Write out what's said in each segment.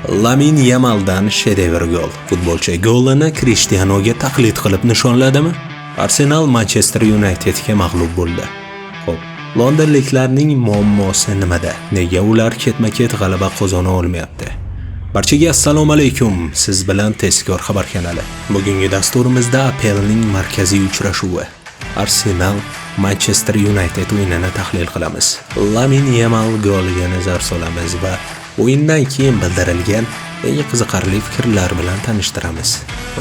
Lamin Yamaldan shedevr gol. Futbolchi golini Krishtianuga taqlid qilib nishonladimi? Arsenal Manchester Unitedga mag'lub bo'ldi. Xo'p, londonliklarning muammosi nimada? Nega ular ketma-ket g'alaba qozona olmayapti? Barchaga assalomu alaykum. Siz bilan Tezkor xabar kanali. Bugungi dasturimizda APLning markaziy uchrashuvi Arsenal Manchester United o'yinini tahlil qilamiz. Lamin Yamal goliga nazar solamiz va o'yindan keyin bildirilgan eng qiziqarli fikrlar bilan tanishtiramiz.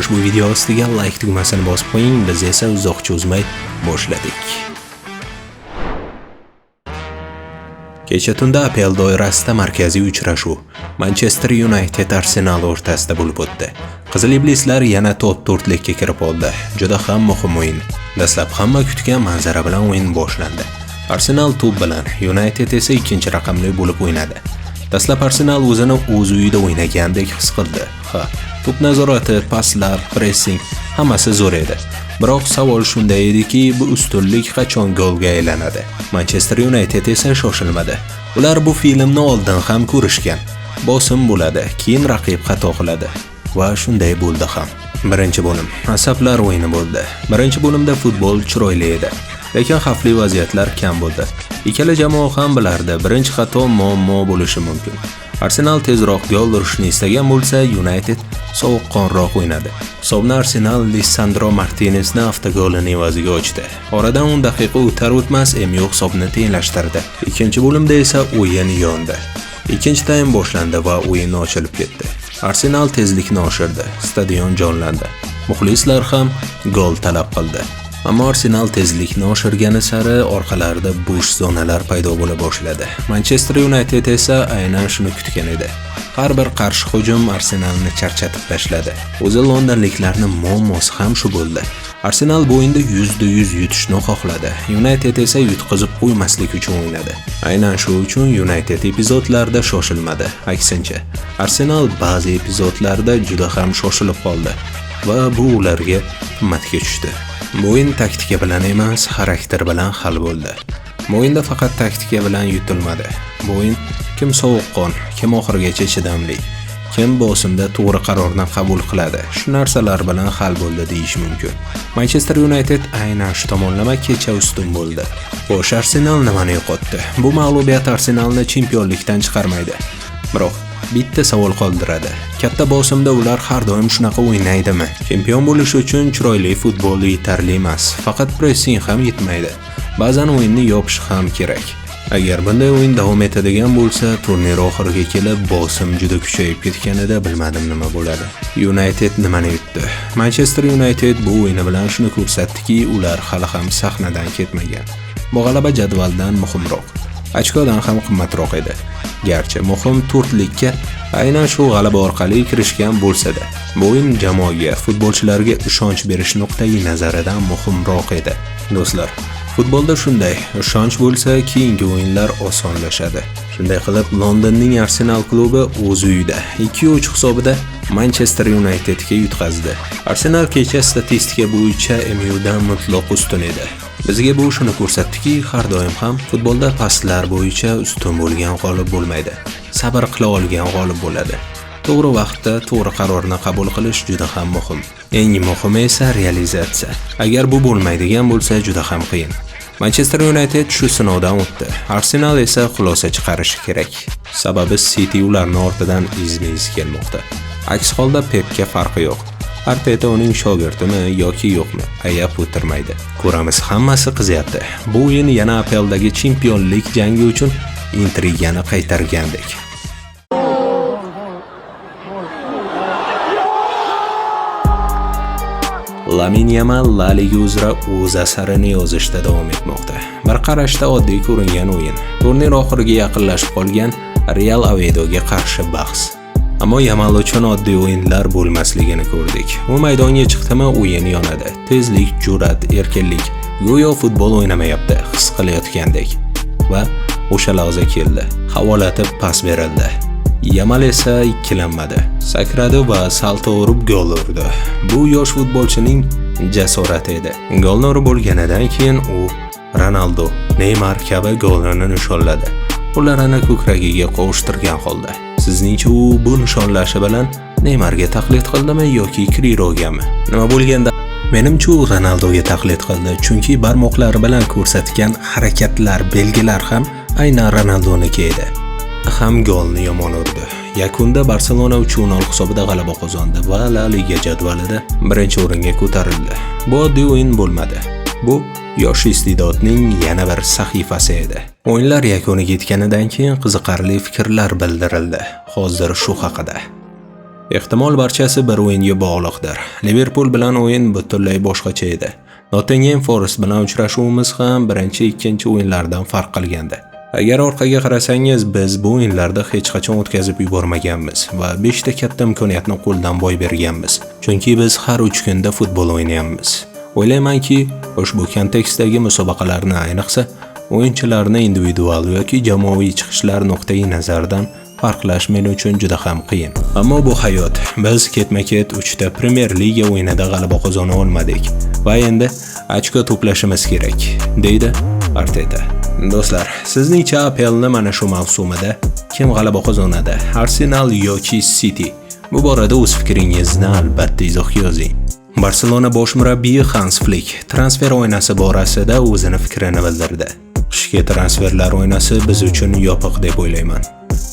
Ushbu video ostiga like tugmasini bosib qo'ying, biz esa uzoq cho'zmay boshladik. Kecha tunda APL doirasida markaziy uchrashuv Manchester United Arsenal o'rtasida bo'lib o'tdi. Qizil iblislar yana top 4likka kirib oldi. Juda ham muhim o'yin. Dastlab hamma kutgan manzara bilan o'yin boshlandi. Arsenal to'p bilan, United esa ikkinchi raqamli bo'lib o'ynadi. Dastlab Arsenal o'zini o'z uyida o'ynagandek his qildi. To'p nazorati, paslar, pressing hammasi zo'r edi. Biroq savol shunday ediki, bu ustunlik qachon golga aylanadi? Manchester United esa shoshilmadi. Ular bu filmni oldin ham ko'rishgan. Bosim bo'ladi, keyin raqib xato qiladi. Va shunday bo'ldi ham. Birinchi bo'lim asablar o'yini bo'ldi. Birinchi bo'limda futbol chiroyli edi, lekin xavfli vaziyatlar kam bo'ldi. Ikkala jamoa ham bilardi, birinchi xato muammo bo'lishi mumkin. Arsenal tezroq gol urishni istagan bo'lsa, United sovuqqonroq o'ynadi. Hisobni Arsenal Lisandro Martinezning avtogolini evaziga ochdi. Oradan 10 daqiqa o'tar-o'tmas MU hisobni tenglashtirdi. Ikkinchi bo'limda esa o'yin yondi. Ikkinchi taym boshlandi va o'yin ochilib ketdi. Arsenal tezlikni oshirdi, stadion jonlandi. Muxlislar ham gol talab qildi. Ammo Arsenal tezlikni oshirgani sari orqalarida bo'sh zonalar paydo bo'la boshladi. Manchester United esa aynan shuni kutgan edi. Har bir qarshi hujum Arsenalni charchatib tashladi. O'zi londonliklarning muammosi ham shu bo'ldi. Arsenal bu o'yinda 100% yutishni xohladi. United esa yutqizib qo'ymaslik uchun o'ynadi. Aynan shu uchun United epizodlarda shoshilmadi. Aksincha, Arsenal ba'zi epizodlarda juda ham shoshilib qoldi va bu ularga qimmatga tushdi. Bu o'yin taktika bilan emas, xarakter bilan hal bo'ldi. Bu o'yinda faqat taktika bilan yutilmadi. Bu o'yin kim sovuqqon, kim oxirigacha chidamli, kim bosimda to'g'ri qarorni qabul qiladi. Shu narsalar bilan hal bo'ldi deyish mumkin. Manchester United aynan shu tomonlama kecha ustun bo'ldi. Xo'sh, Arsenal nimani yo'qotdi? Bu mag'lubiyat Arsenalni chempionlikdan chiqarmaydi. Biroq bitta savol qoldiradi. Katta bosimda ular har doim shunaqa o'ynaydimi? Chempion bo'lish uchun chiroyli futbol yetarli emas, faqat pressing ham yetmaydi. Ba'zan o'yinni yopish ham kerak. Agar bunday o'yin davom etadigan bo'lsa, turnir oxiriga kelib bosim juda kuchayib ketganida bilmadim nima bo'ladi. United nimani yutdi? Manchester United bu o'yini bilan shuni ko'rsatdiki, ular hali ham sahnadan ketmagan. Bu g'alaba jadvaldan muhimroq, ochkodan ham qimmatroq edi. Garchi muhim to'rtlikka aynan shu g'alaba orqali kirishgan bo'lsa-da, bu o'yin jamoaga, futbolchilarga ishonch berish nuqtai nazaridan muhimroq edi. Do'stlar, futbolda shunday, ishonch bo'lsa, keyingi o'yinlar osonlashadi. Shunday qilib, Londonning Arsenal klubi o'z uyida 2-3 hisobida Manchester Unitedga yutqazdi. Arsenal kecha statistika bo'yicha MUdan mutlaq ustun edi. Bizga bu shuni ko'rsatdiki, har doim ham futbolda paslar bo'yicha ustun bo'lgan g'olib bo'lmaydi. Sabr qila olgan g'olib bo'ladi. To'g'ri vaqtda to'g'ri qarorni qabul qilish juda ham muhim. Eng muhimi esa realizatsiya. Agar bu bo'lmaydigan bo'lsa, juda ham qiyin. Manchester United shu sinovdan o'tdi. Arsenal esa xulosa chiqarishi kerak. Sababi City ularning ortidan izma-iz kelmoqda. Aks holda Pepga farqi yo'q. Arteta uning shogirdimi yoki yo'qmi? Ayab o'tirmaydi. Ko'ramiz, hammasi qizyapti. Bu o'yin yana APLdagi chempionlik jangi uchun intrigani qaytargandek. Lamin Yamal La Liga uzra o'z asarini yozishda davom etmoqda. Bir qarashda oddiy ko'ringan o'yin. Turnir oxiriga yaqinlashib qolgan Real Oviedoga qarshi bahs. Ammo Yamal uchun oddiy o'yinlar bo'lmasligini ko'rdik. U maydonga chiqdimi, o'yin yonadi. Tezlik, jur'at, erkinlik, go'yo futbol o'ynamayapti, his qilayotgandek. Va o'sha lahza keldi. Havolatib pas berildi. Yamal esa ikkilanmadi. Sakradi va salto urib gol urdi. Bu yosh futbolchining jasorati edi. Golni urib bo'lganidan keyin u Ronaldo, Neymar kabi gollarni nishonladi. Ularni ko'kragiga qovushtirgan holda. Sizningcha u bu nishonlashi bilan Neymarga taqlid qildimi yoki Krogami? Nima bo'lganda menimcha u Ronaldoga taqlid qildi, chunki barmoqlari bilan ko'rsatgan harakatlar, belgilar ham aynan Ronaldoniki edi. Ham golni yomon urdi. Yakunda Barselona 3-0 hisobida g'alaba qozondi va La Liga jadvalida birinchi o'ringa ko'tarildi. Bu oddiy o'yin bo'lmadi. Bu yosh iste'dodning yana bir sahifasi edi. O'yinlar yakuniga yetganidan keyin qiziqarli fikrlar bildirildi. Hozir shu haqida. Ehtimol barchasi bir o'yinga bog'liqdir. Liverpool bilan o'yin butunlay boshqacha edi. Nottingham Forest bilan uchrashuvimiz ham birinchi, ikkinchi o'yinlardan farq qilgandi. Agar orqaga qarasangiz, biz bu o'yinlarda hech qachon o'tkazib yubormaganmiz va 5 ta katta imkoniyatni qo'ldan boy berganmiz. Chunki biz har 3 kunda futbol o'ynayapmiz. O'ylaymanki, ushbu kontekstdagi musobaqalarni, ayniqsa o'yinchilarning individual yoki jamoaviy chiqishlar nuqtai nazaridan farqlash men uchun juda ham qiyin. Ammo bu hayot. Biz ketma-ket 3 ta Premier Liga o'yinida g'alaba qozona olmadik va endi ochko to'plashimiz kerak, deydi Arteta. Do'stlar, sizningcha APLni mana shu mavsumida kim g'alaba qozonadi? Arsenal yoki City? Bu borada o'z fikringizni albatta izohga yozing. Barselona bosh murabbiyi Hans Flick transfer oynasi borasida o'zining fikrini bildirdi. Qishki transferlar oynasi biz uchun yopiq deb o'ylayman,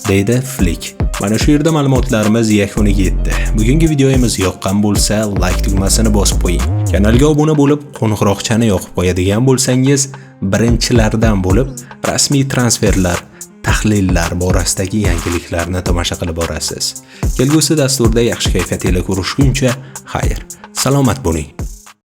deydi Flick. Mana shu yerda ma'lumotlarimiz yakuniga yetdi. Bugungi videomiz yoqqan bo'lsa, like tugmasini bosib qo'ying. Kanalga obuna bo'lib, qo'ng'iroqchani yoqib qo'yadigan bo'lsangiz, birinchilardan bo'lib rasmiy transferlar, tahlillar borasidagi yangiliklarni tomosha qilib borasiz. Kelgusi dasturda yaxshi kayfiyat ila ko'rishguncha, xayr, salomat bo'ling.